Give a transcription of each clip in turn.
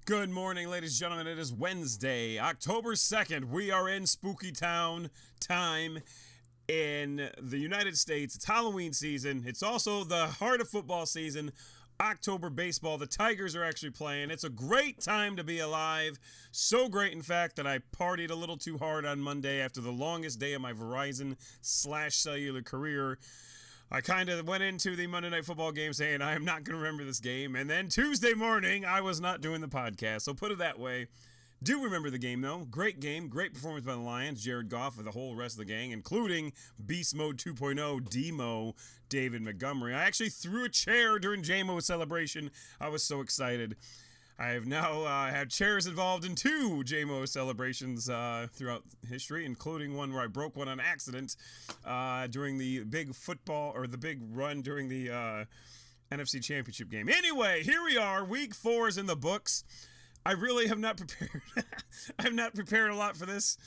Good morning, ladies and gentlemen. It is Wednesday, October 2nd. We are in Spooky Town time in the United States. It's Halloween season. It's also the heart of football season, October baseball. The Tigers are actually playing. It's a great time to be alive. So great, in fact, that I partied a little too hard on Monday after the longest day of my Verizon/cellular career. I kind of went into the Monday Night Football game saying I am not going to remember this game. And then Tuesday morning, I was not doing the podcast. So put it that way. Do remember the game, though. Great game. Great performance by the Lions. Jared Goff and the whole rest of the gang, including Beast Mode 2.0, Demo, David Montgomery. I actually threw a chair during JMO's celebration. I was so excited. I have now had chairs involved in 2 JMO celebrations throughout history, including one where I broke one on accident during the big football, or the big run during the NFC Championship game. Anyway, here we are. Week 4 is in the books. I really have not prepared. I have not prepared a lot for this.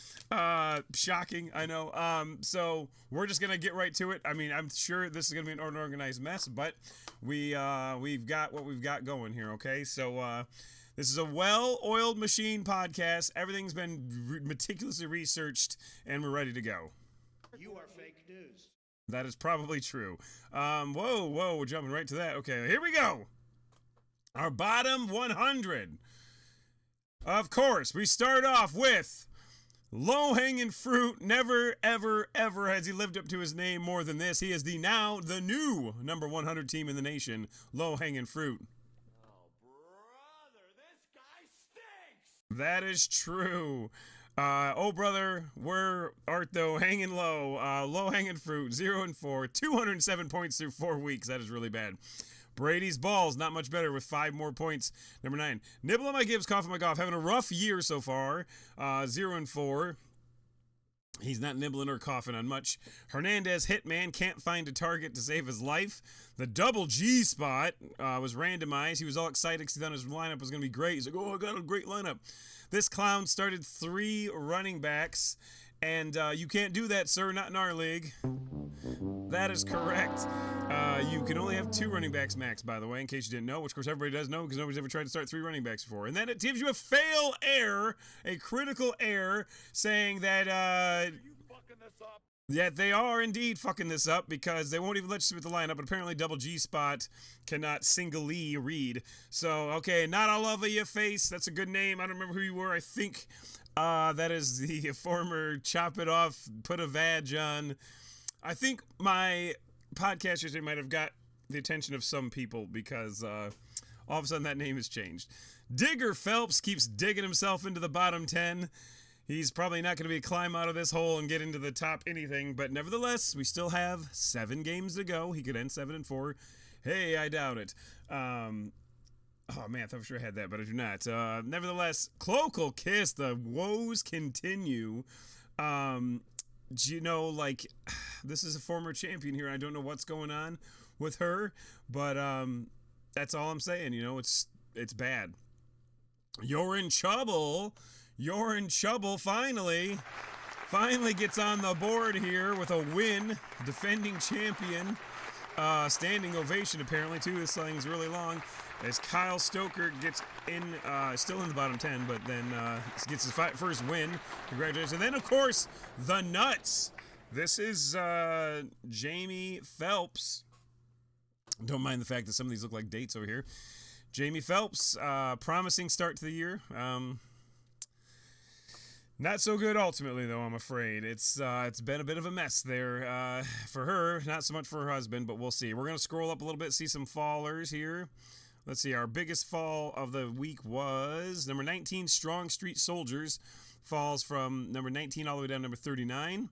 Shocking, I know. So we're just gonna get right to it. I mean, I'm sure this is gonna be an unorganized mess, but we've got what we've got going here. Okay, so this is a well-oiled machine podcast. Everything's been meticulously researched, and we're ready to go. You are fake news. That is probably true. Whoa, we're jumping right to that. Okay, here we go. Our bottom 100. Of course, we start off with low-hanging fruit. Never, ever, ever has he lived up to his name more than this. He is the new number 100 team in the nation, low-hanging fruit. Oh, brother, this guy stinks! That is true. Oh, brother, where art thou hanging low? Low-hanging fruit, 0-4, 207 points through 4 weeks. That is really bad. Brady's balls, not much better with 5 more points. Number 9. Nibble on my Gibbs, cough on my Goff. Having a rough year so far. 0-4. He's not nibbling or coughing on much. Hernandez, hitman, can't find a target to save his life. The double G spot was randomized. He was all excited because he thought his lineup was going to be great. He's like, oh, I got a great lineup. This clown started 3 running backs, and you can't do that, sir, not in our league. That is correct. You can only have 2 running backs max, by the way, in case you didn't know, which of course everybody does know because nobody's ever tried to start 3 running backs before. And then it gives you a fail error, a critical error, saying that Are you fucking this up? yeah, they are indeed fucking this up because they won't even let you submit the lineup, but apparently double G spot cannot singly read. So, okay, not all over your face. That's a good name. I don't remember who you were. I think that is the former chop it off, put a vag on. I think my podcast yesterday might have got the attention of some people because all of a sudden that name has changed. Digger Phelps keeps digging himself into the bottom 10. He's probably not going to be a climb out of this hole and get into the top anything, but nevertheless, we still have 7 games to go. He could end 7-4. Hey, I doubt it. Oh man, I thought for sure I had that, but I do not. Nevertheless, Cloakle Kiss, the woes continue. Do you know, like, this is a former champion here. I don't know what's going on with her, but that's all I'm saying. You know, it's bad. You're in trouble. You're in trouble. Finally gets on the board here with a win. Defending champion. Standing ovation apparently too. This thing's really long. As Kyle Stoker gets in, still in the bottom 10, but then gets his first win. Congratulations. And then, of course, the Nuts. This is Jamie Phelps. Don't mind the fact that some of these look like dates over here. Jamie Phelps, promising start to the year. Not so good ultimately, though, I'm afraid. It's been a bit of a mess there for her. Not so much for her husband, but we'll see. We're going to scroll up a little bit, see some fallers here. Let's see, our biggest fall of the week was number 19, Strong Street Soldiers, falls from number 19 all the way down to number 39.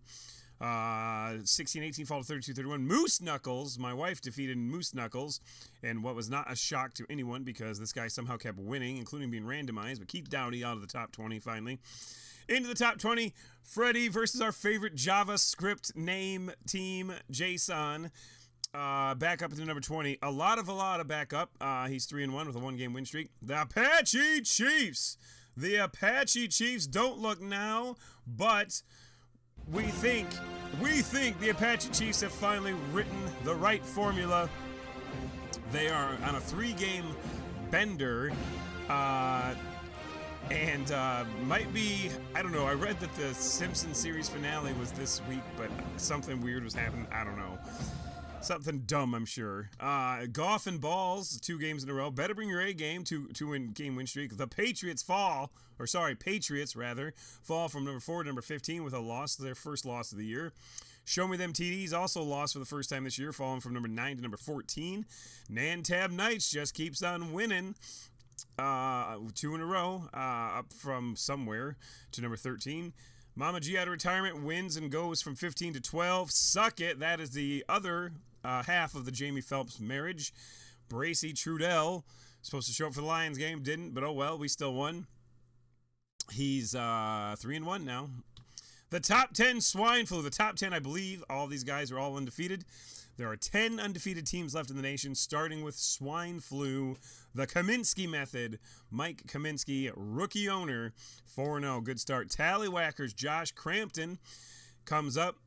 16, 18 fall to 32, 31. Moose Knuckles, my wife defeated Moose Knuckles, and what was not a shock to anyone because this guy somehow kept winning, including being randomized, but Keith Dowdy out of the top 20 finally. Into the top 20, Freddie versus our favorite JavaScript name team, JSON. Back up to number 20. A lot of backup. He's 3-1 with a 1-game win streak. The Apache Chiefs. The Apache Chiefs don't look now, but we think the Apache Chiefs have finally written the right formula. They are on a 3-game bender. And might be, I don't know, I read that the Simpsons series finale was this week, but something weird was happening. I don't know. Something dumb, I'm sure. Golf and balls, 2 games in a row. Better bring your A game, two-game win streak. The Patriots fall from number 4 to number 15 with a loss, their first loss of the year. Show Me Them TDs also lost for the first time this year, falling from number 9 to number 14. Nantab Knights just keeps on winning. 2 in a row, up from somewhere to number 13. Mama G out of retirement wins and goes from 15 to 12. Suck it. That is the other half of the Jamie Phelps marriage. Bracy Trudell, supposed to show up for the Lions game, didn't, but oh well, we still won. He's 3-1 now. The top 10 swine flu. The top 10, I believe, all these guys are all undefeated. There are 10 undefeated teams left in the nation, starting with swine flu. The Kaminsky method. Mike Kaminsky, rookie owner, 4-0. Good start. Tallywhackers, Josh Crampton comes up.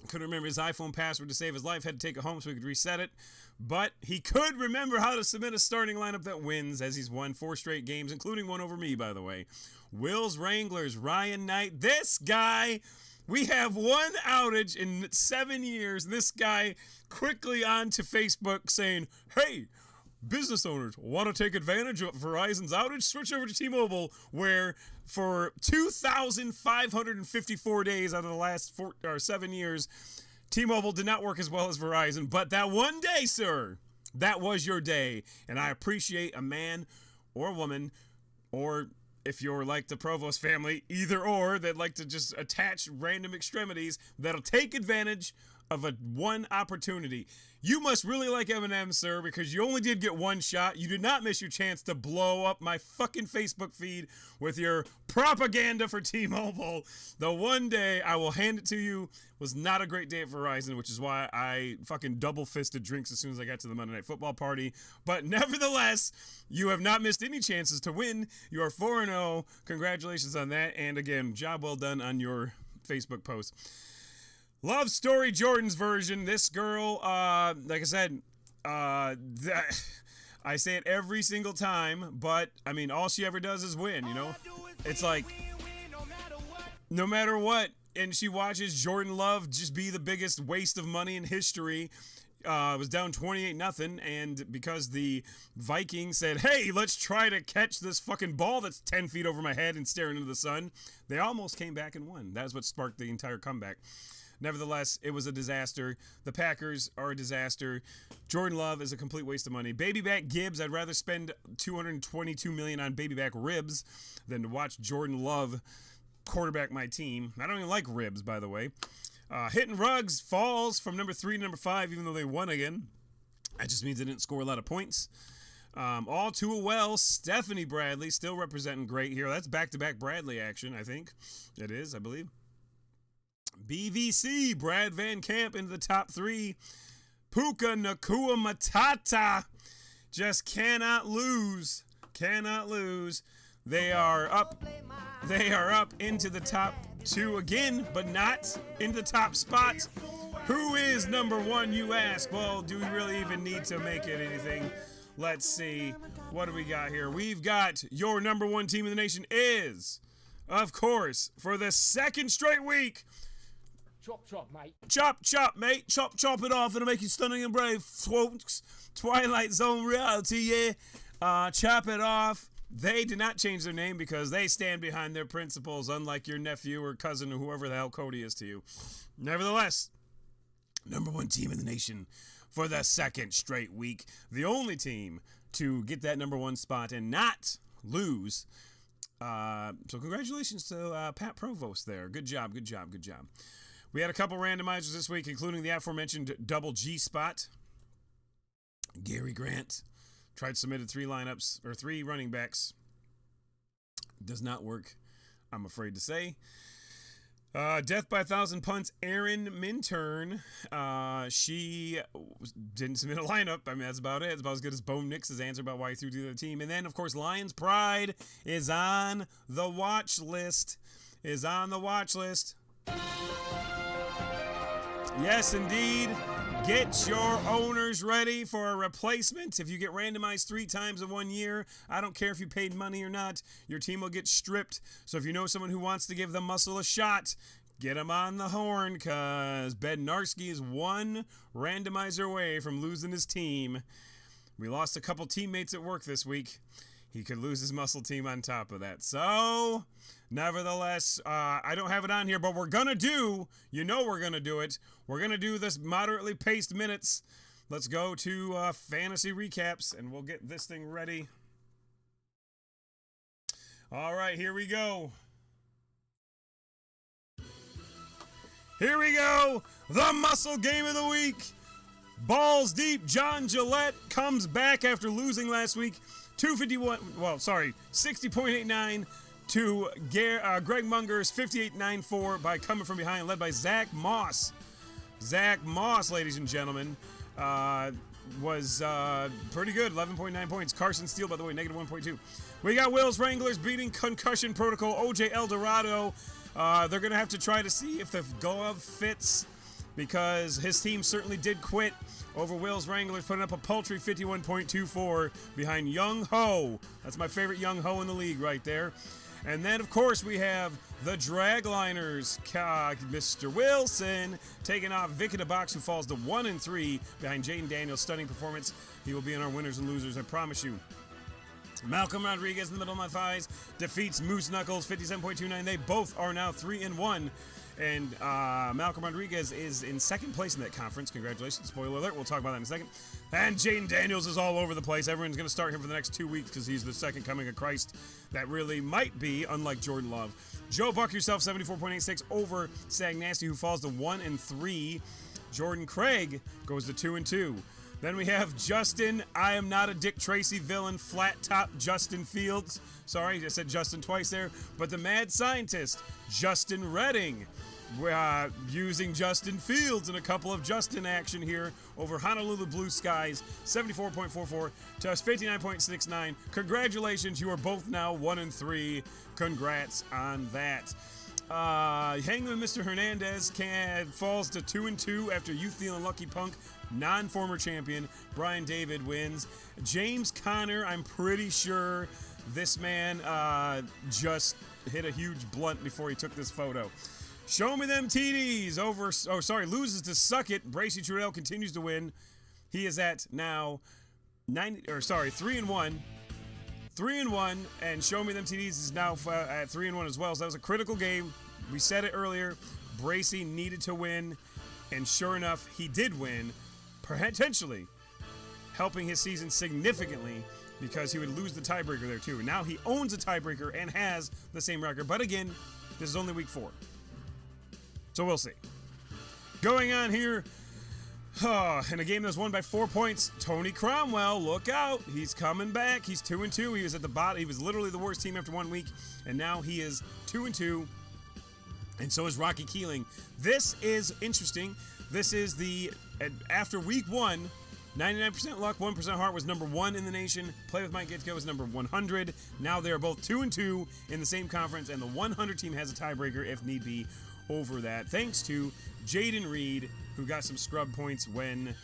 Couldn't remember his iPhone password to save his life. Had to take it home so he could reset it. But he could remember how to submit a starting lineup that wins, as he's won 4 straight games, including one over me, by the way. Will's Wranglers, Ryan Knight. This guy, we have one outage in 7 years. This guy quickly onto Facebook saying, hey, business owners want to take advantage of Verizon's outage? Switch over to T-Mobile, where for 2,554 days out of the last 7 years, T-Mobile did not work as well as Verizon. But that one day, sir, that was your day. And I appreciate a man or woman, or if you're like the Provost family, either or, that like to just attach random extremities, that'll take advantage of a one opportunity. You must really like Eminem, sir, because you only did get one shot. You did not miss your chance to blow up my fucking Facebook feed with your propaganda for T-Mobile. The one day, I will hand it to you, was not a great day at Verizon, which is why I fucking double-fisted drinks as soon as I got to the Monday Night Football party. But nevertheless, you have not missed any chances to win. You are 4-0. Congratulations on that. And again, job well done on your Facebook post. Love Story Jordan's version. This girl, like I said, I say it every single time, but I mean, all she ever does is win, you know? It's like, no matter what, and she watches Jordan Love just be the biggest waste of money in history. Was down 28-0, and because the Vikings said, hey, let's try to catch this fucking ball that's 10 feet over my head and staring into the sun, they almost came back and won. That's what sparked the entire comeback. Nevertheless, it was a disaster. The Packers are a disaster. Jordan Love is a complete waste of money. Baby back Gibbs, I'd rather spend $222 million on baby back ribs than to watch Jordan Love quarterback my team. I don't even like ribs, by the way. Hitting Ruggs falls from number 3 to number 5, even though they won again. That just means they didn't score a lot of points. All too well, Stephanie Bradley still representing great here. That's back-to-back Bradley action, I think. It is, I believe. BVC, Brad Van Camp into the top 3. Puka Nakua Matata just cannot lose. Cannot lose. They are up into the top 2 again, but not in the top spot. Who is number 1, you ask? Well, do we really even need to make it anything? Let's see. What do we got here? We've got your number 1 team in the nation is, of course, for the 2nd straight week, Chop, chop, mate. Chop, chop, mate. Chop, chop it off. It'll make you stunning and brave, folks. Twilight Zone reality, yeah. Chop it off. They did not change their name because they stand behind their principles, unlike your nephew or cousin or whoever the hell Cody is to you. Nevertheless, number 1 team in the nation for the 2nd straight week. The only team to get that number 1 spot and not lose. So congratulations to Pat Provost there. Good job, good job, good job. We had a couple randomizers this week, including the aforementioned double G spot. Gary Grant tried submitted 3 lineups, or 3 running backs. Does not work, I'm afraid to say. Death by 1,000 punts, Erin Minturn. She didn't submit a lineup. I mean, that's about it. It's about as good as Bo Nix's answer about why he threw to the team. And then, of course, Lions Pride is on the watch list. Yes, indeed. Get your owners ready for a replacement. If you get randomized 3 times in 1 year, I don't care if you paid money or not, your team will get stripped. So if you know someone who wants to give the MUSL a shot, get him on the horn, because Bednarski is 1 randomizer away from losing his team. We lost a couple teammates at work this week. He could lose his MUSL team on top of that. So, nevertheless, I don't have it on here, but we're going to do, we're going to do it. We're going to do this moderately paced minutes. Let's go to fantasy recaps, and we'll get this thing ready. All right, here we go. Here we go. The MUSL game of the week. Balls deep. John Gillette comes back after losing last week. 60.89 to Greg Munger's 58.94 by coming from behind, led by Zach Moss. Zach Moss, ladies and gentlemen, was pretty good, 11.9 points. Carson Steele, by the way, negative 1.2. We got Will's Wranglers beating Concussion Protocol, OJ Eldorado. They're going to have to try to see if the glove fits, because his team certainly did quit over Will's Wranglers, putting up a paltry 51.24 behind Young Ho. That's my favorite Young Ho in the league right there. And then, of course, we have the Dragliners, Mr. Wilson, taking off Vic in the box, who falls to 1-3 behind Jaden Daniels' stunning performance. He will be in our winners and losers, I promise you. Malcolm Rodriguez in the middle of my thighs defeats Moose Knuckles, 57.29. They both are now 3-1. And Malcolm Rodriguez is in second place in that conference. Congratulations. Spoiler alert. We'll talk about that in a second. And Jaden Daniels is all over the place. Everyone's going to start him for the next 2 weeks because he's the second coming of Christ that really might be, unlike Jordan Love. Joe Buck yourself, 74.86 over Sag Nasty, who falls to 1-3. Jordan Craig goes to 2-2. Then we have Justin, I am not a Dick Tracy villain, flat top Justin Fields. Sorry, I said Justin twice there. But the mad scientist, Justin Redding, using Justin Fields in a couple of Justin action here over Honolulu Blue Skies, 74.44 to 59.69. Congratulations, you are both now 1-3. Congrats on that. Hangman Mr. Hernandez falls to 2-2 after Youth Dealing Lucky Punk, non-former champion. Brian David wins. James Conner, I'm pretty sure this man just hit a huge blunt before he took this photo. Show me them TDs loses to Suck It. Bracey Trudell continues to win. He is at now 3-1. 3-1, and Show Me Them TDs is now at 3-1 as well. So that was a critical game. We said it earlier. Bracey needed to win, and sure enough, he did win, potentially helping his season significantly, because he would lose the tiebreaker there too. And now he owns a tiebreaker and has the same record. But again, this is only week 4. So we'll see. Going on here, in a game that was won by 4 points, Tony Cromwell, look out. He's coming back. He's 2-2. He was at the bottom. He was literally the worst team after 1 week, and now he is 2-2. And so is Rocky Keeling. This is interesting. This is after week 1, 99% luck, 1% heart was number 1 in the nation. Play with Mike Gitko was number 100. Now they are both 2-2 in the same conference, and the 100 team has a tiebreaker if need be over that, thanks to Jaden Reed, who got some scrub points when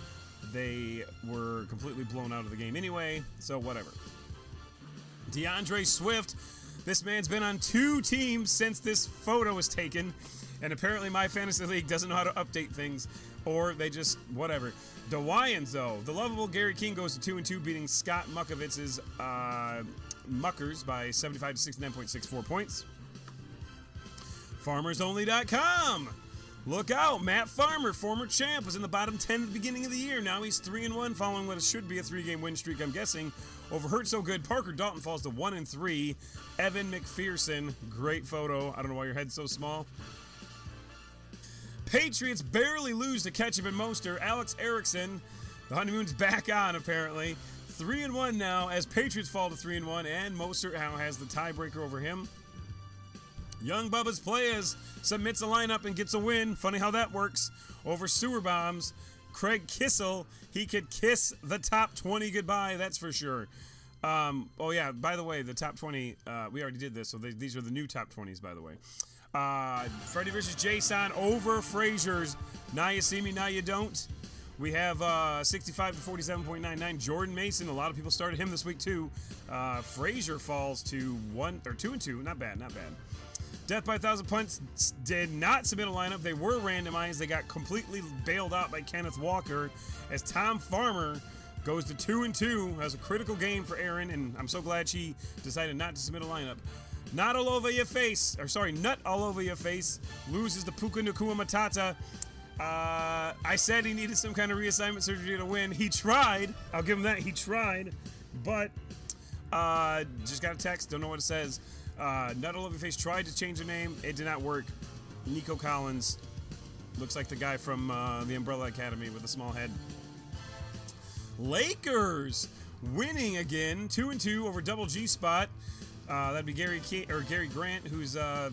they were completely blown out of the game anyway, so whatever. DeAndre Swift, this man's been on 2 teams since this photo was taken, and apparently my fantasy league doesn't know how to update things, or they just whatever. The Wyans, though, the lovable Gary King goes to 2-2, beating Scott Muckovitz's Muckers by 75 to 69.64 points. FarmersOnly.com. Look out, Matt Farmer, former champ, was in the bottom 10 at the beginning of the year. Now he's 3-1, following what should be a 3-game win streak, I'm guessing. Over Hurt So Good, Parker Dalton falls to 1-3. Evan McPherson, great photo. I don't know why your head's so small. Patriots barely lose to Ketchup and Moster. Alex Erickson, the honeymoon's back on, apparently. 3-1 now as Patriots fall to 3-1, and Moster now has the tiebreaker over him. Young Bubba's Players submits a lineup and gets a win. Funny how that works. Over Sewer Bombs, Craig Kissel, he could kiss the top 20 goodbye, that's for sure. Oh yeah, by the way, the top 20, we already did this, so these are the new top 20s, by the way. Freddie versus Jason over Frazier's Now You See Me, Now You Don't. We have 65 to 47.99. Jordan Mason. A lot of people started him this week too. Frazier falls to 2-2. Not bad. Not bad. Death by 1,000 Punts did not submit a lineup. They were randomized. They got completely bailed out by Kenneth Walker as Tom Farmer goes to 2-2. Has a critical game for Aaron, and I'm so glad she decided not to submit a lineup. Nut all over your face loses to Puka Nakua Matata. I said he needed some kind of reassignment surgery to win. He tried. I'll give him that. He tried, but just got a text. Don't know what it says. Nut all over your face tried to change the name. It did not work. Nico Collins looks like the guy from the Umbrella Academy with a small head. Lakers winning again, 2-2 over Double G Spot. That'd be Gary Grant, who's like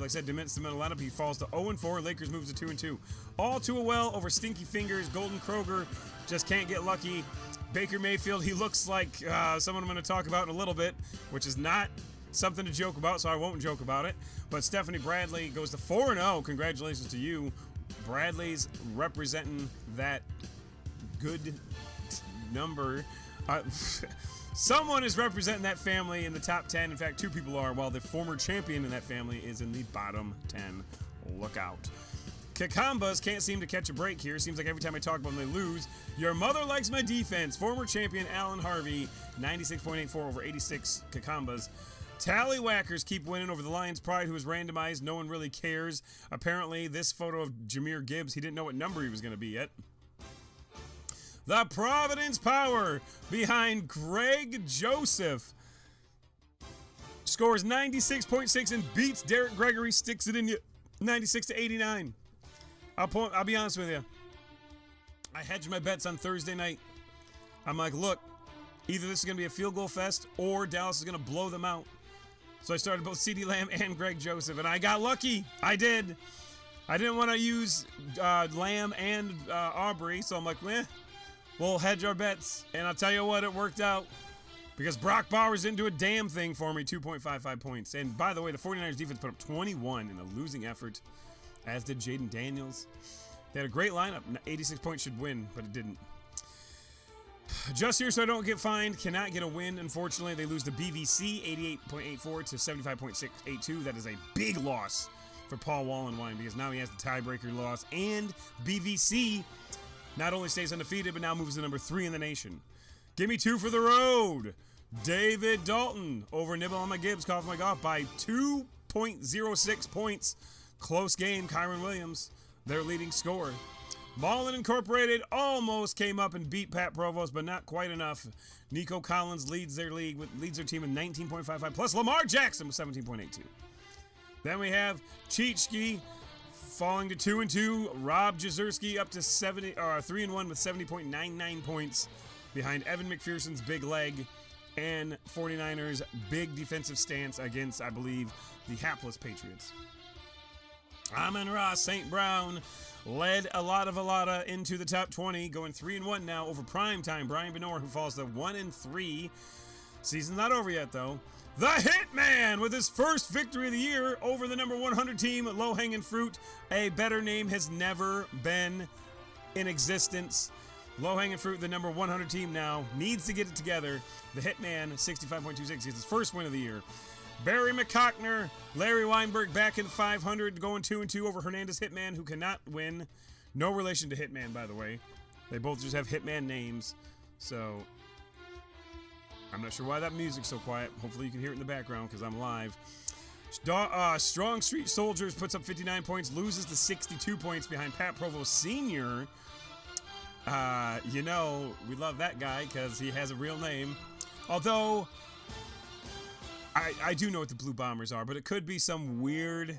I said, diminished the middle lineup. He falls to 0-4. Lakers moves to 2-2. All too well over Stinky Fingers. Golden Kroger just can't get lucky. Baker Mayfield, he looks like someone I'm going to talk about in a little bit, which is not something to joke about, so I won't joke about it. But Stephanie Bradley goes to 4-0. Congratulations to you. Bradley's representing that good number. Someone is representing that family in the top 10. In fact, two people are, while the former champion in that family is in the bottom 10. Look out. Kakambas can't seem to catch a break here. Seems like every time I talk about them, they lose. Your mother likes my defense. Former champion Alan Harvey, 96.84 over 86 Kakambas. Tallywhackers keep winning over the Lions Pride, who is randomized. No one really cares. Apparently, this photo of Jameer Gibbs, he didn't know what number he was going to be yet. The Providence Power behind Greg Joseph scores 96.6 and beats Derek Gregory, sticks it in you 96 to 89. I'll be honest with you. I hedged my bets on Thursday night. I'm like, look, either this is going to be a field goal fest or Dallas is going to blow them out. So I started both CeeDee Lamb and Greg Joseph, and I got lucky. I did. I didn't want to use Lamb and Aubrey, so I'm like, we'll hedge our bets. And I'll tell you what, it worked out. Because Brock Bowers didn't do a damn thing for me, 2.55 points. And by the way, the 49ers defense put up 21 in a losing effort, as did Jaden Daniels. They had a great lineup. 86 points should win, but it didn't. Just here so I don't get fined. Cannot get a win, unfortunately. They lose to BVC, 88.84 to 75.682. That is a big loss for Paul Wallenwine because now he has the tiebreaker loss. And BVC not only stays undefeated, but now moves to number 3 in the nation. Give me 2 for the road. David Dalton over Nibble on my Gibbs, cough my golf by 2.06 points. Close game, Kyron Williams, their leading scorer. Mullen Incorporated almost came up and beat Pat Provost, but not quite enough. Nico Collins leads their team with 19.55, plus Lamar Jackson with 17.82. Then we have Cheechki falling to 2-2. Rob Jazerski up to 3-1 with 70.99 points behind Evan McPherson's big leg and 49ers' big defensive stance against, I believe, the hapless Patriots. Amon-Ra St. Brown led Alada into the top 20, going 3-1 now over Primetime Brian Benor, who falls to 1-3. Season's not over yet, though. The Hitman with his first victory of the year over the number 100 team, Low Hanging Fruit. A better name has never been in existence. Low Hanging Fruit, the number 100 team now, needs to get it together. The Hitman, 65.26, gets his first win of the year. Barry McCockner, Larry Weinberg back in 500, going 2-2 over Hernandez Hitman, who cannot win. No relation to Hitman, by the way. They both just have Hitman names. So, I'm not sure why that music's so quiet. Hopefully you can hear it in the background because I'm live. Strong Street Soldiers puts up 59 points, loses to 62 points behind Pat Provost Sr. We love that guy because he has a real name. Although, I do know what the Blue Bombers are, but it could be some weird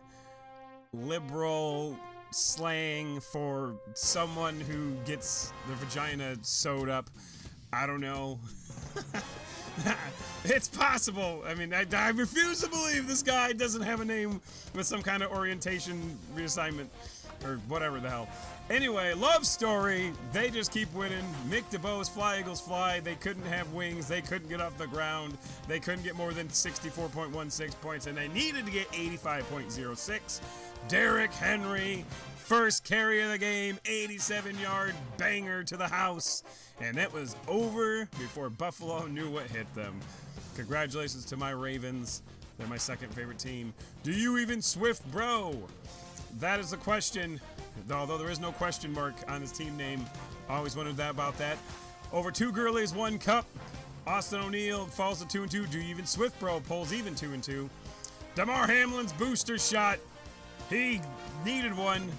liberal slang for someone who gets their vagina sewed up. I don't know. It's possible. I mean, I refuse to believe this guy doesn't have a name with some kind of orientation reassignment or whatever the hell. Anyway, Love Story, they just keep winning. Mick DeBoe's Fly Eagles Fly, they couldn't have wings, they couldn't get off the ground, they couldn't get more than 64.16 points, and they needed to get 85.06. Derrick Henry First carry of the game, 87-yard banger to the house. And it was over before Buffalo knew what hit them. Congratulations to my Ravens. They're my second favorite team. Do you even Swift, bro? That is the question. Although there is no question mark on his team name. Always wondered about that. Over 2 Gurleys, 1 Cup. Austin O'Neal falls to 2-2. Do you even Swift, bro? Pulls even 2-2. Damar Hamlin's booster shot. He needed one,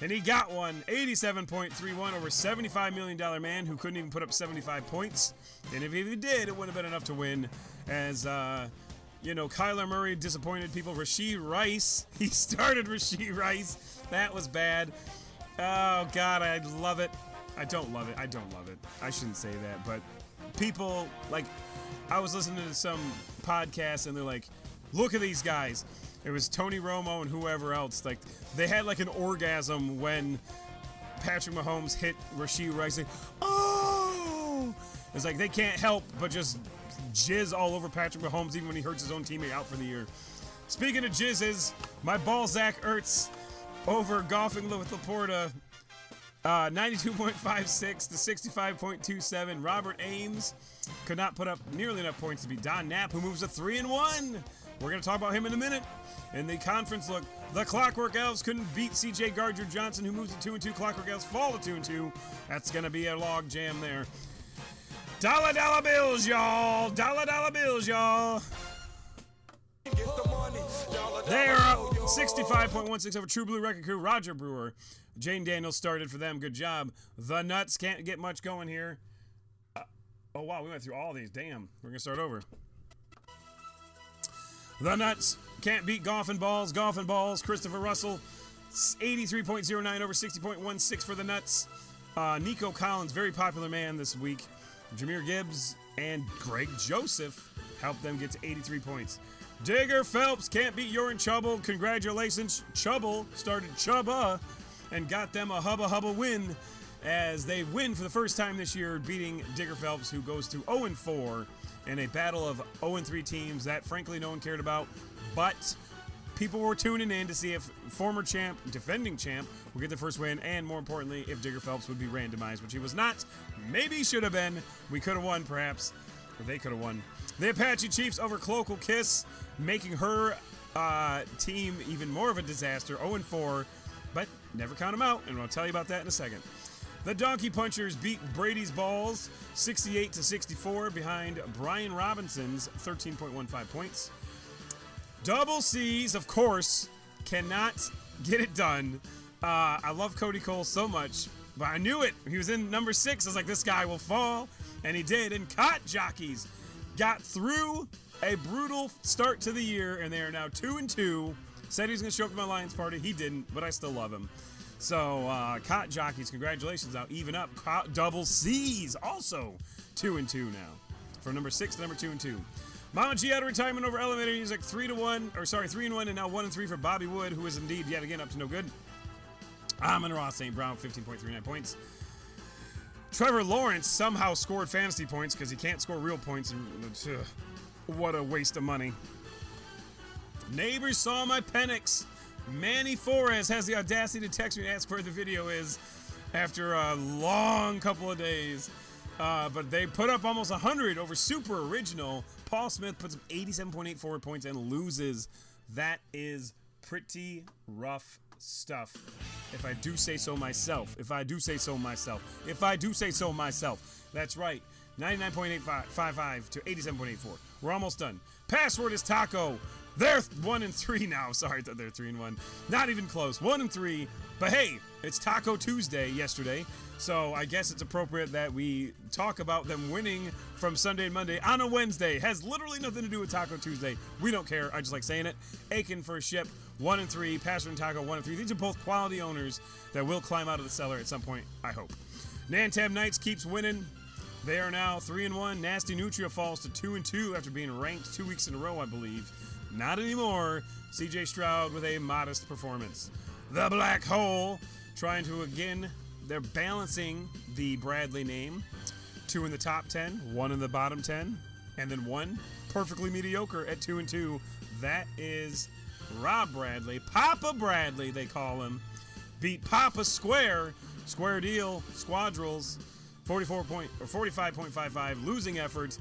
and he got one. 87.31 over $75 million man who couldn't even put up 75 points. And if he did, it wouldn't have been enough to win. As, Kyler Murray disappointed people. Rashee Rice. He started Rashee Rice. That was bad. Oh, God, I love it. I don't love it. I shouldn't say that, but people, I was listening to some podcasts, and they're like, look at these guys. It was Tony Romo and whoever else. They had an orgasm when Patrick Mahomes hit Rashee Rice. Oh! It's like they can't help but just jizz all over Patrick Mahomes even when he hurts his own teammate out for the year. Speaking of jizzes, my ball Zach Ertz over golfing with Laporta. 92.56 to 65.27. Robert Ames could not put up nearly enough points to beat Don Knapp, who moves to 3-1. We're going to talk about him in a minute. In the conference look, the Clockwork Elves couldn't beat C.J. Gardner-Johnson, who moves to 2-2. Clockwork Elves fall to 2-2. That's going to be a log jam there. Dollar bills, y'all. Dollar bills, y'all. They are up 65.16 over True Blue Record Crew. Roger Brewer. Jane Daniels started for them. Good job. The Nuts can't get much going here. Oh, wow. We went through all these. Damn. We're going to start over. The Nuts can't beat Golfing Balls. Golfing Balls. Christopher Russell. 83.09 over 60.16 for the Nuts. Nico Collins, very popular man this week. Jameer Gibbs and Greg Joseph helped them get to 83 points. Digger Phelps can't beat You're in Trouble. Congratulations. Trouble started Chubba and got them a hubba win as they win for the first time this year, beating Digger Phelps, who goes to 0-4 in a battle of 0-3 teams that frankly no one cared about, but people were tuning in to see if former champ, defending champ, will get the first win, and more importantly, if Digger Phelps would be randomized, which he was not. Maybe he should have been. We could have won, perhaps, or they could have won. The Apache Chiefs over Cloacal Kiss, making her team even more of a disaster, 0-4, but never count them out, and I'll tell you about that in a second. The Donkey Punchers beat Brady's Balls 68-64 behind Brian Robinson's 13.15 points. Double C's, of course, cannot get it done. I love Cody Cole so much, but I knew it. He was in number 6. I was like, this guy will fall, and he did. And Cot Jockeys got through a brutal start to the year, and they are now 2-2. Said he was going to show up to my Lions party. He didn't, but I still love him. So, Cot Jockeys, congratulations. Now even up. Double C's also 2-2 now. From number 6 to number 2-2. Mama G out of retirement over Elevator Music 3-1, or 3-1, and now 1-3 for Bobby Wood, who is indeed yet again up to no good. Amon Ross St. Brown, 15.39 points. Trevor Lawrence somehow scored fantasy points because he can't score real points. And, what a waste of money. Neighbors saw my Penix. Manny Flores has the audacity to text me and ask where the video is after a long couple of days. But they put up almost 100 over Super Original. Paul Smith puts up 87.84 points and loses. That is pretty rough stuff. If I do say so myself. That's right. 99.855 to 87.84. We're almost done. Password is Taco. They're 1-3 now. Sorry, they're 3-1. Not even close. 1-3. But hey, it's Taco Tuesday yesterday, so I guess it's appropriate that we talk about them winning from Sunday and Monday on a Wednesday. Has literally nothing to do with Taco Tuesday. We don't care. I just like saying it. Aiken for a ship. 1-3. Pastor and Taco 1-3. These are both quality owners that will climb out of the cellar at some point, I hope. Nantab Knights keeps winning. They are now 3-1. Nasty Nutria falls to 2-2 after being ranked 2 weeks in a row, I believe. Not anymore. CJ Stroud with a modest performance. The Black Hole trying to again, they're balancing the Bradley name. 2 in the top 10, 1 in the bottom 10, and then 1 perfectly mediocre at 2-2. That is Rob Bradley, Papa Bradley, they call him. beat Papa Square Deal, Squadrils, 45.55 losing effort.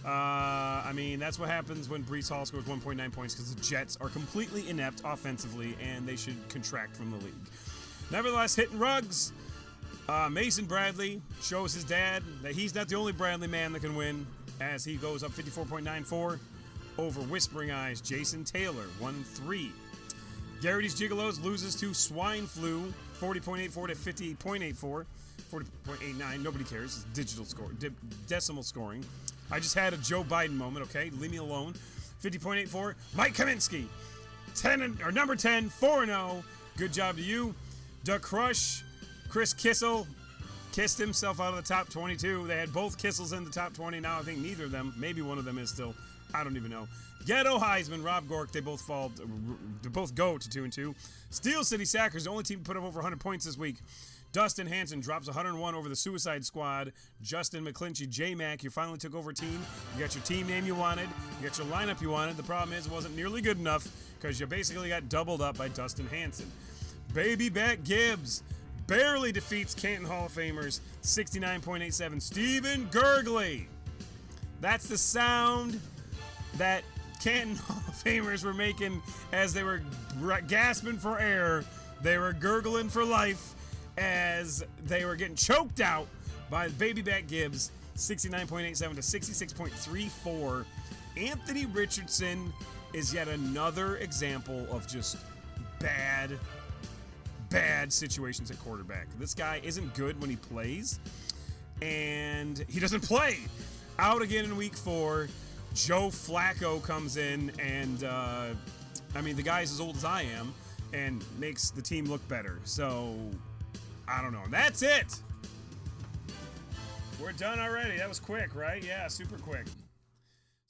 I mean, that's what happens when Brees Hall scores 1.9 points because the Jets are completely inept offensively and they should contract from the league. Nevertheless, hitting rugs. Mason Bradley shows his dad that he's not the only Bradley man that can win as he goes up 54.94 over Whispering Eyes Jason Taylor, 1-3. Garrity's Gigolos loses to Swine Flu, 40.84 to 58.84. 40.89, nobody cares. It's digital score, decimal scoring. I just had a Joe Biden moment, okay? Leave me alone. 50.84, Mike Kaminsky, number 10, 4-0. Good job to you. The Crush, Chris Kissel, kissed himself out of the top 22. They had both Kissels in the top 20. Now I think neither of them, maybe one of them is still, I don't even know. Ghetto Heisman, Rob Gork, they both go to 2-2. Steel City Sackers, the only team to put up over 100 points this week. Dustin Hanson drops 101 over the Suicide Squad. Justin McClinchy, J-Mac, you finally took over a team. You got your team name you wanted. You got your lineup you wanted. The problem is it wasn't nearly good enough because you basically got doubled up by Dustin Hanson. Baby Bat Gibbs barely defeats Canton Hall of Famers, 69.87. Stephen Gurgley. That's the sound that Canton Hall of Famers were making as they were gasping for air. They were gurgling for life as they were getting choked out by Baby Bat Gibbs, 69.87 to 66.34. Anthony Richardson is yet another example of just bad situations at quarterback. This guy isn't good when he plays, and he doesn't play. Out again in week 4. Joe Flacco comes in, and I mean, the guy's as old as I am and makes the team look better. So, I don't know. That's it. We're done already. That was quick, right? Yeah, super quick. So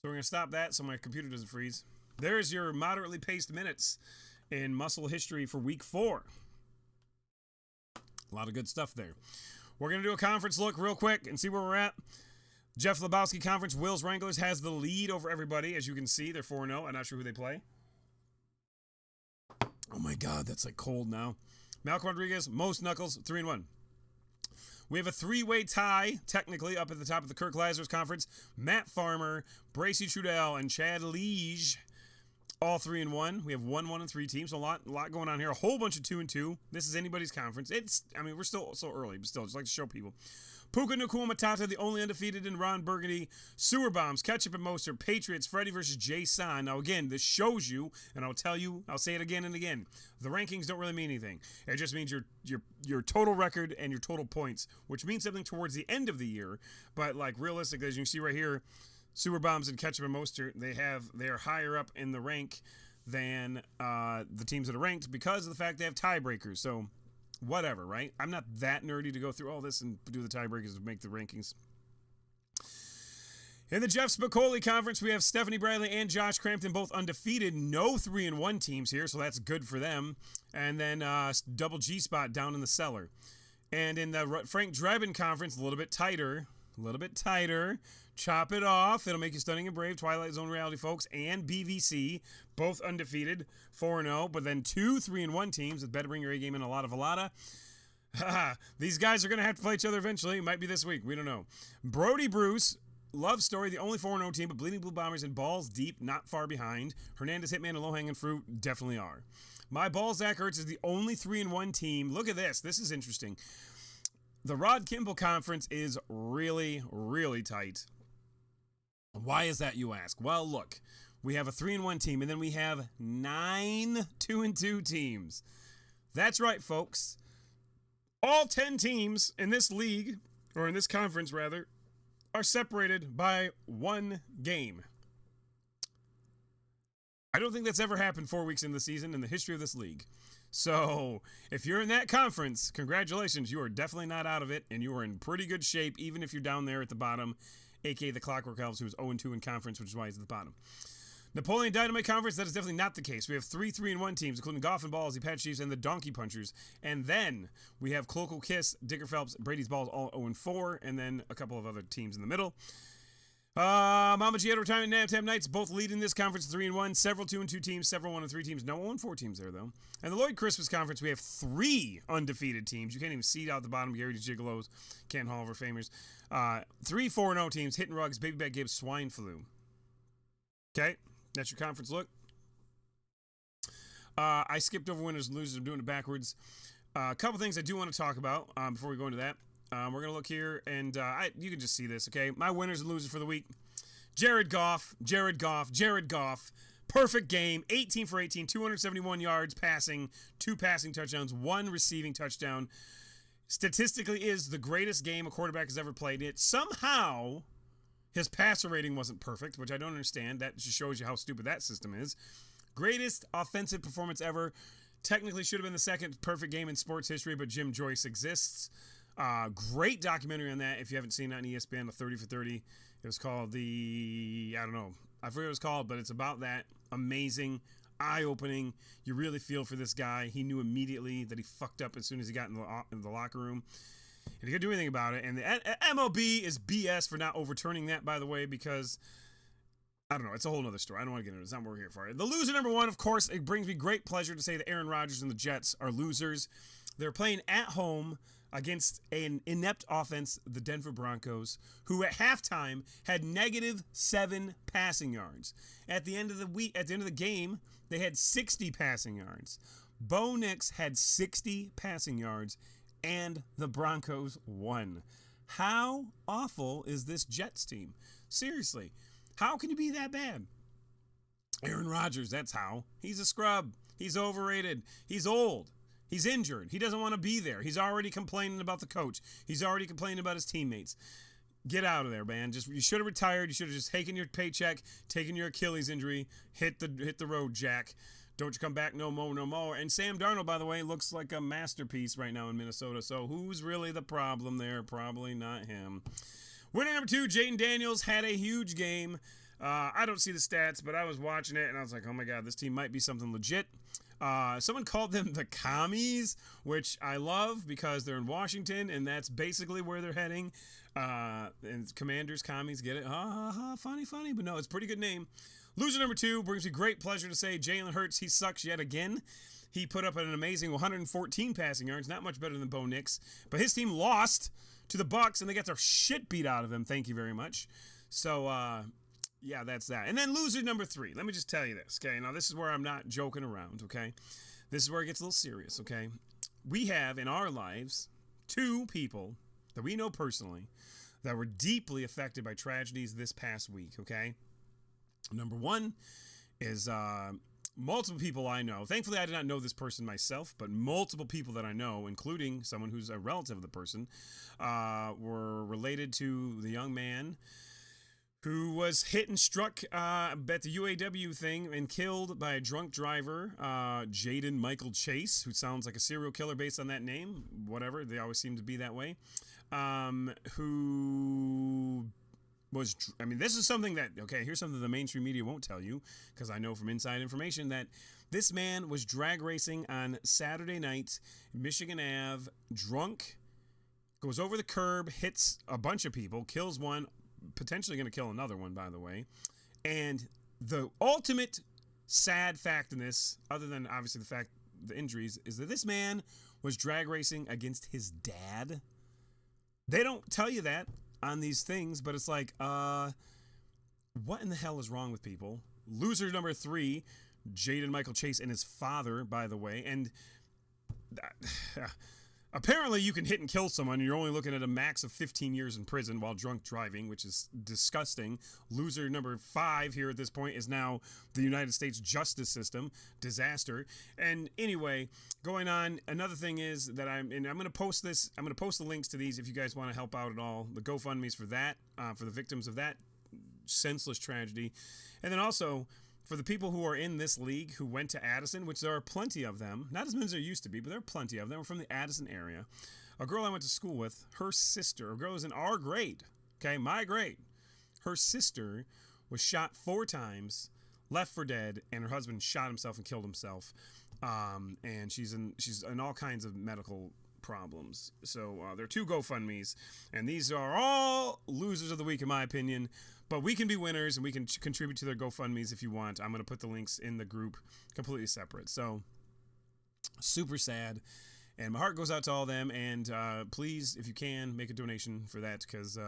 we're going to stop that so my computer doesn't freeze. There's your moderately paced minutes in muscle history for week 4. A lot of good stuff there. We're going to do a conference look real quick and see where we're at. Jeff Lebowski Conference, Wills Wranglers has the lead over everybody. As you can see, they're 4-0. I'm not sure who they play. Oh my God, that's like cold now. Malcolm Rodriguez, Most Knuckles, 3-1. We have a 3-way tie, technically, up at the top of the Kirk Lazarus Conference. Matt Farmer, Bracy Trudell, and Chad Liege, all 3-1. We have 1-1 and 3 teams, so a lot going on here. A whole bunch of 2-2. This is anybody's conference. We're still so early, but still, just like to show people. Puka Nacua Matata, the only undefeated in Ron Burgundy. Sewer Bombs, Ketchup and Moster, Patriots, Freddie versus Jay San. Now, again, this shows you, and I'll say it again and again. The rankings don't really mean anything. It just means your total record and your total points, which means something towards the end of the year. But, like, realistically, as you can see right here, Sewer Bombs and Ketchup and Moster, they are higher up in the rank than the teams that are ranked because of the fact they have tiebreakers. So, whatever, right? I'm not that nerdy to go through all this and do the tiebreakers to make the rankings. In the Jeff Spicoli Conference, we have Stephanie Bradley and Josh Crampton, both undefeated. No 3-1 teams here, so that's good for them. And then double G spot down in the cellar. And in the Frank Drebin Conference, a little bit tighter. Chop it off. It'll make you stunning and brave. Twilight Zone Reality folks and BVC, both undefeated, 4-0. But then 2 3-1 teams with Better Bring Your A Game and a lot of Velada. These guys are going to have to play each other eventually. It might be this week. We don't know. Brody Bruce, Love Story, the only 4-0 team, but Bleeding Blue Bombers and Balls Deep, not far behind. Hernandez Hitman and Low Hanging Fruit definitely are. My Ball Zach Ertz is the only 3-1 team. Look at this. This is interesting. The Rod Kimball Conference is really, really tight. Why is that, you ask? Well, look, we have a 3-1 team, and then we have 9 2-2 teams. That's right, folks. All 10 teams in this league, or in this conference, rather, are separated by 1 game. I don't think that's ever happened 4 weeks in the season in the history of this league. So, if you're in that conference, congratulations, you are definitely not out of it, and you are in pretty good shape, even if you're down there at the bottom, a.k.a. the Clockwork Elves, who is 0-2 in conference, which is why he's at the bottom. Napoleon Dynamite Conference, that is definitely not the case. We have 3 3-1 teams, including Golf and Balls, the Apache Chiefs, and the Donkey Punchers. And then we have Cloacal Kiss, Digger Phelps, Brady's Balls, all 0-4, and then a couple of other teams in the middle. Mama G had retirement Naptown Knights, both leading this conference 3-1. Several 2-2 teams, several 1-3 teams. No 1-4 teams there, though. And the Lloyd Christmas Conference, we have 3 undefeated teams. You can't even see it out the bottom. Gary Gigolos, Ken Hall of Famers. 3 4-0 teams, Hitting Rugs, Baby Back Gibbs, Swine Flu. Okay, that's your conference look. I skipped over winners and losers. I'm doing it backwards. A couple things I do want to talk about before we go into that. We're going to look here, and you can just see this, okay? My winners and losers for the week. Jared Goff. Perfect game. 18 for 18, 271 yards passing, 2 passing touchdowns, 1 receiving touchdown. Statistically is the greatest game a quarterback has ever played. It somehow, his passer rating wasn't perfect, which I don't understand. That just shows you how stupid that system is. Greatest offensive performance ever. Technically should have been the second perfect game in sports history, but Jim Joyce exists. Great documentary on that if you haven't seen it on ESPN, the 30 for 30. It was called I don't know. I forget what it was called, but it's about that. Amazing, eye-opening. You really feel for this guy. He knew immediately that he fucked up as soon as he got in the locker room. And he couldn't do anything about it. And the MLB is BS for not overturning that, by the way, because I don't know. It's a whole other story. I don't want to get into it. It's not what we're here for. The loser number 1, of course, it brings me great pleasure to say that Aaron Rodgers and the Jets are losers. They're playing at home against an inept offense, the Denver Broncos, who at halftime had -7 passing yards. At the end of the game, they had 60 passing yards. Bo Nix had 60 passing yards, and the Broncos won. How awful is this Jets team? Seriously, how can you be that bad? Aaron Rodgers, that's how. He's a scrub. He's overrated. He's old. He's injured. He doesn't want to be there. He's already complaining about the coach. He's already complaining about his teammates. Get out of there, man. You should have retired. You should have just taken your paycheck, taken your Achilles injury, hit the road, Jack. Don't you come back no more. And Sam Darnold, by the way, looks like a masterpiece right now in Minnesota. So who's really the problem there? Probably not him. Winner number 2, Jaden Daniels had a huge game. I don't see the stats, but I was watching it and I was like, oh my God, this team might be something legit. Someone called them the Commies, which I love because they're in Washington and that's basically where they're heading. And Commanders, Commies, get it? Funny, but no, it's a pretty good name. Loser number 2 brings me great pleasure to say Jalen Hurts, he sucks yet again. He put up an amazing 114 passing yards, not much better than Bo Nix, but his team lost to the Bucs and they got their shit beat out of them. Thank you very much. So, yeah, that's that. And then loser number 3. Let me just tell you this, okay? Now, this is where I'm not joking around, okay? This is where it gets a little serious, okay? We have in our lives 2 people that we know personally that were deeply affected by tragedies this past week, okay? Number 1 is multiple people I know. Thankfully, I did not know this person myself, but multiple people that I know, including someone who's a relative of the person, were related to the young man who was hit and struck at the UAW thing and killed by a drunk driver, Jaden Michael Chase, who sounds like a serial killer based on that name. Whatever, they always seem to be that way. Who was, I mean, this is something that, okay, here's something the mainstream media won't tell you, because I know from inside information that this man was drag racing on Saturday night, Michigan Ave, drunk, goes over the curb, hits a bunch of people, kills one, potentially going to kill another one, by the way. And the ultimate sad fact in this, other than obviously the injuries, is that this man was drag racing against his dad. They don't tell you that on these things, but it's like, what in the hell is wrong with people? Loser number 3, Jaden Michael Chase and his father, by the way. And apparently you can hit and kill someone and you're only looking at a max of 15 years in prison while drunk driving, which is disgusting. Loser number 5 here at this point is now the United States justice system. Disaster. And anyway, going on, another thing is that I'm going to post this. I'm going to post the links to these if you guys want to help out at all. The GoFundMe's for that, for the victims of that senseless tragedy. And then also, for the people who are in this league who went to Addison, which there are plenty of them, not as many as there used to be, but there are plenty of them. We're from the Addison area. A girl I went to school with, her sister, a girl was in our grade, okay, my grade. Her sister was shot 4 times, left for dead, and her husband shot himself and killed himself. And she's in all kinds of medical problems. So there are 2 GoFundMes, and these are all losers of the week in my opinion. But we can be winners, and we can contribute to their GoFundMes if you want. I'm going to put the links in the group completely separate. So, super sad. And my heart goes out to all of them. And please, if you can, make a donation for that because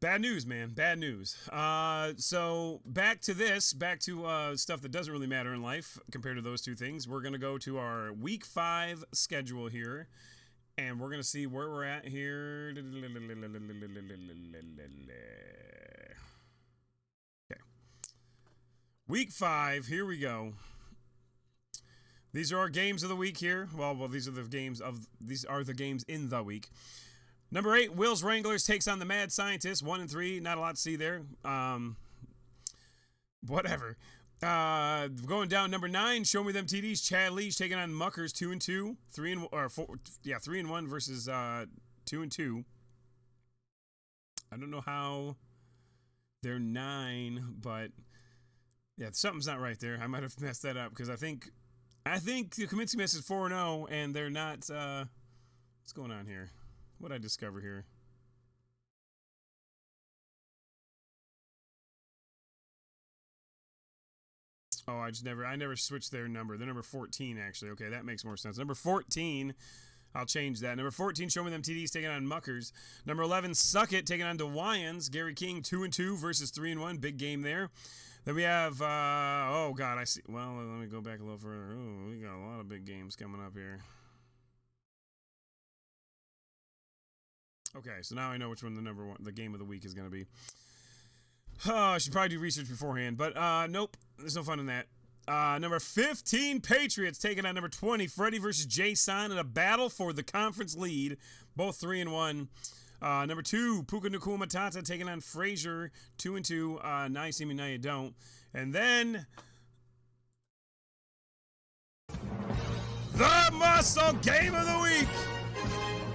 bad news, man. Bad news. So, back to stuff that doesn't really matter in life compared to those 2 things. We're going to go to our Week 5 schedule here. And we're going to see where we're at here. Okay. Week 5, here we go. These are our games of the week here. Well, these are the games in the week. Number 8, Will's Wranglers takes on the Mad Scientist, 1-3. Not a lot to see there. Whatever. Going down, number 9, Show Me Them TDs. Chad Leach taking on Muckers, 2-2, 3-1 versus 2-2. I don't know how they're 9, but yeah, something's not right there. I might have messed that up because I think the Kaminsky Mess is 4-0 and they're not. What's going on here? What did I discover here? Oh, I never switched their number. They're number 14, actually. Okay, that makes more sense. Number 14, I'll change that. Number 14, Show Me Them TDs taking on Muckers. Number 11, Suck It taking on DeWyans. Gary King, 2-2 versus 3-1. Big game there. Then we have, oh, God, I see. Well, let me go back a little further. Oh, we got a lot of big games coming up here. Okay, so now I know which one the game of the week is going to be. Oh, I should probably do research beforehand, but nope, there's no fun in that. Number 15, Patriots taking on number 20, Freddie versus Jason in a battle for the conference lead, both 3-1. Number 2, Puka Nacua Matata taking on Frazier, 2-2. Now you see me, now you don't. And then the Muscle Game of the Week.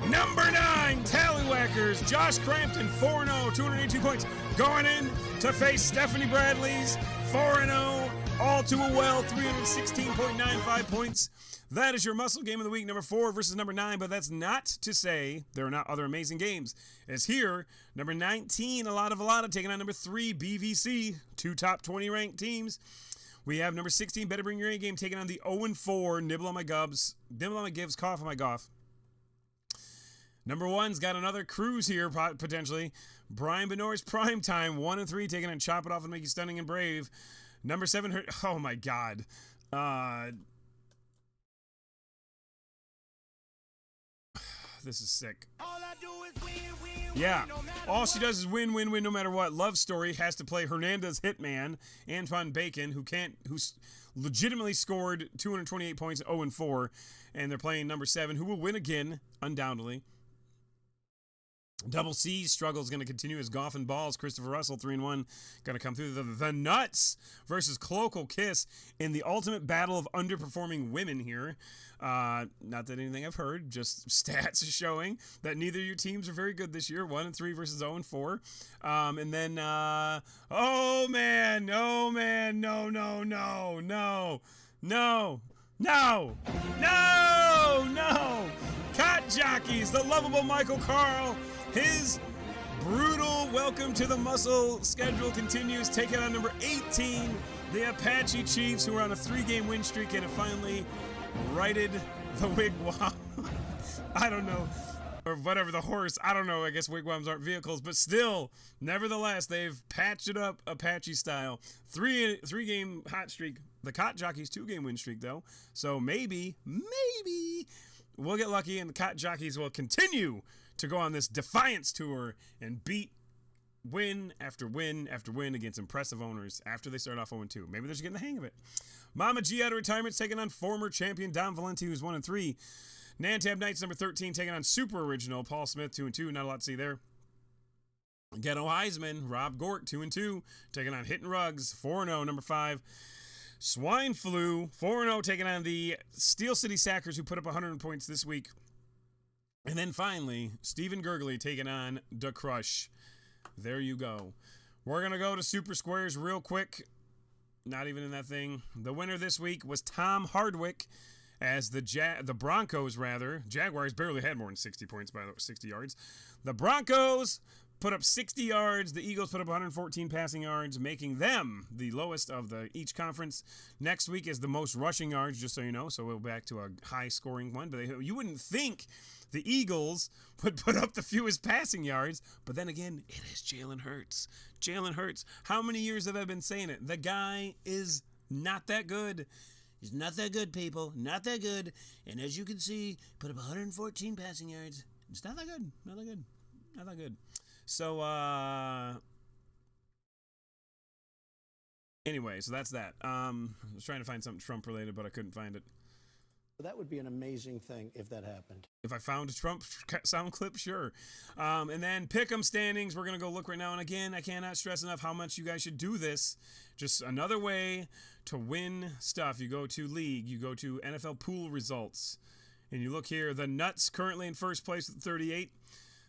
Number 9, Tallywhackers, Josh Crampton, 4-0, 282 points, going in to face Stephanie Bradley's 4-0, all too well, 316.95 points. That is your Muscle Game of the Week, number 4 versus number 9, but that's not to say there are not other amazing games. As here, number 19, Alada taking on number 3, BVC, 2 top 20 ranked teams. We have number 16, Better Bring Your A Game, taking on the 0-4, Nibble on My Gives, Cough on My Goff. Number 1's got another cruise here, potentially. Brian Benoit's Primetime, 1-3, taking on Chop It Off and Make You Stunning and Brave. Number 7, oh my God. This is sick. Yeah, all she does is win, win, win no matter what. Love Story has to play Hernandez Hitman, Antoine Bacon, who's legitimately scored 228 points, 0-4, and they're playing number 7, who will win again, undoubtedly. Double C's struggle is going to continue as Goff and Balls, Christopher Russell, 3-1, going to come through. The Nuts versus Cloacal Kiss in the ultimate battle of underperforming women here. Not that anything I've heard, just stats showing that neither of your teams are very good this year. 1-3 versus 0-4. And then, oh man, no, Cot Jockeys, the lovable Michael Carl. His brutal welcome to the Muscle schedule continues, taking on number 18, the Apache Chiefs, who are on a 3-game win streak and have finally righted the wigwam. I don't know, or whatever, the horse. I don't know. I guess wigwams aren't vehicles, but still, nevertheless, they've patched it up Apache style. 3-game hot streak. The Cot Jockeys 2-game win streak though, so maybe we'll get lucky and the Cot Jockeys will continue to go on this defiance tour and beat win after win after win against impressive owners after they start off 0-2. Maybe they're just getting the hang of it. Mama G out of retirement's taking on former champion Don Valenti, who's 1-3. Nantab Knights number 13 taking on super original Paul Smith, 2-2. Not a lot to see there. Ghetto Heisman, Rob Gort, 2-2, taking on Hittin' Rugs, 4-0, number 5. Swine Flu, 4-0, taking on the Steel City Sackers, who put up 100 points this week. And then finally, Stephen Gurgley taking on Da Crush. There you go. We're going to go to Super Squares real quick. Not even in that thing. The winner this week was Tom Hardwick as the Broncos, rather, Jaguars barely had more than 60 points, by the way, 60 yards. The Broncos put up 60 yards. The Eagles put up 114 passing yards, making them the lowest of each conference. Next week is the most rushing yards, just so you know. So we'll back to a high-scoring one. But you wouldn't think the Eagles would put up the fewest passing yards. But then again, it is Jalen Hurts. Jalen Hurts. How many years have I been saying it? The guy is not that good. He's not that good, people. Not that good. And as you can see, put up 114 passing yards. It's not that good. Not that good. Not that good. So, anyway, so that's that. I was trying to find something Trump related, but I couldn't find it. That would be an amazing thing if that happened. If I found a Trump sound clip, sure. And then pick'em standings. We're going to go look right now. And again, I cannot stress enough how much you guys should do this. Just another way to win stuff. You go to league. You go to NFL pool results. And you look here. The Nuts currently in first place with 38.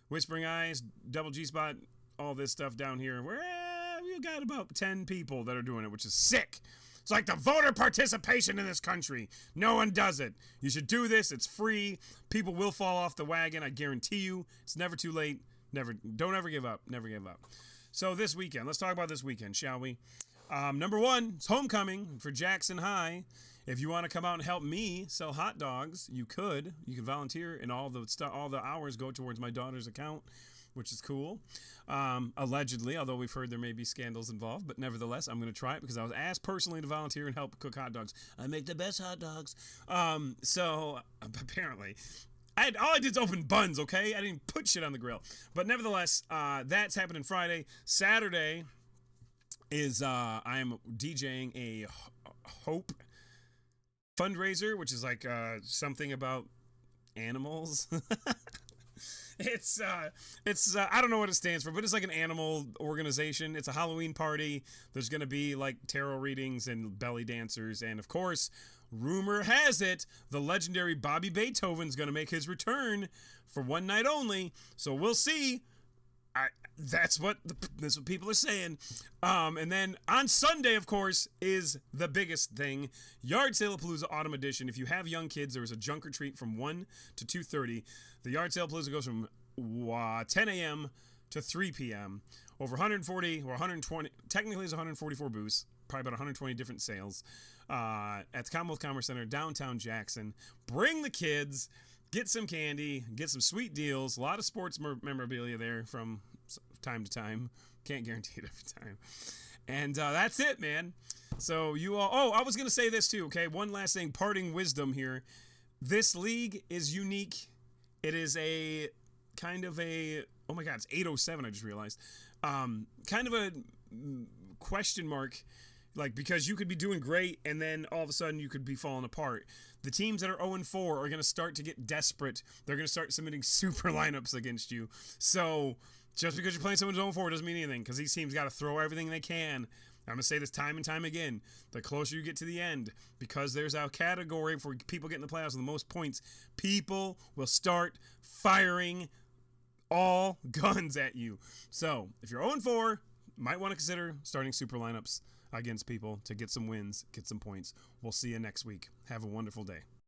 Whispering Eyes, Double G Spot, all this stuff down here. We've got about 10 people that are doing it, which is sick. It's like the voter participation in this country. No one does it. You should do this. It's free. People will fall off the wagon. I guarantee you. It's never too late. Don't ever give up. Never give up. So this weekend, let's talk about this weekend, shall we? Number one, it's homecoming for Jackson High. If you want to come out and help me sell hot dogs, you could. You can volunteer, and all the hours go towards my daughter's account, which is cool. Allegedly, although we've heard there may be scandals involved, but nevertheless, I'm going to try it because I was asked personally to volunteer and help cook hot dogs. I make the best hot dogs. So apparently, all I did is open buns. Okay, I didn't put shit on the grill. But nevertheless, that's happening Friday. Saturday is I'm DJing a Hope fundraiser, which is like something about animals. It's I don't know what it stands for, but it's like an animal organization. It's a Halloween party. There's going to be like tarot readings and belly dancers, and of course, rumor has it the legendary Bobby Beethoven's going to make his return for one night only. So we'll see. That's what people are saying. And then on Sunday, of course, is the biggest thing. Yard Sale Palooza Autumn Edition. If you have young kids, there is a junk or treat from 1 to 2:30. The Yard Sale Palooza goes from 10 a.m. to 3 p.m. Over 140 or 120, technically it's 144 booths, probably about 120 different sales at the Commonwealth Commerce Center, downtown Jackson. Bring the kids. Get some candy, get some sweet deals, a lot of sports memorabilia there from time to time. Can't guarantee it every time. And that's it, man. So you all, I was going to say this too, okay? One last thing, parting wisdom here. This league is unique. It is a kind of a, oh my God, it's 8:07, I just realized. Kind of a question mark, like, because you could be doing great and then all of a sudden you could be falling apart. The teams that are 0-4 are going to start to get desperate. They're going to start submitting super lineups against you. So just because you're playing someone who's 0-4 doesn't mean anything, because these teams got to throw everything they can. I'm going to say this time and time again. The closer you get to the end, because there's a category for people getting the playoffs with the most points, people will start firing all guns at you. So if you're 0-4, might want to consider starting super lineups against people to get some wins, get some points. We'll see you next week. Have a wonderful day.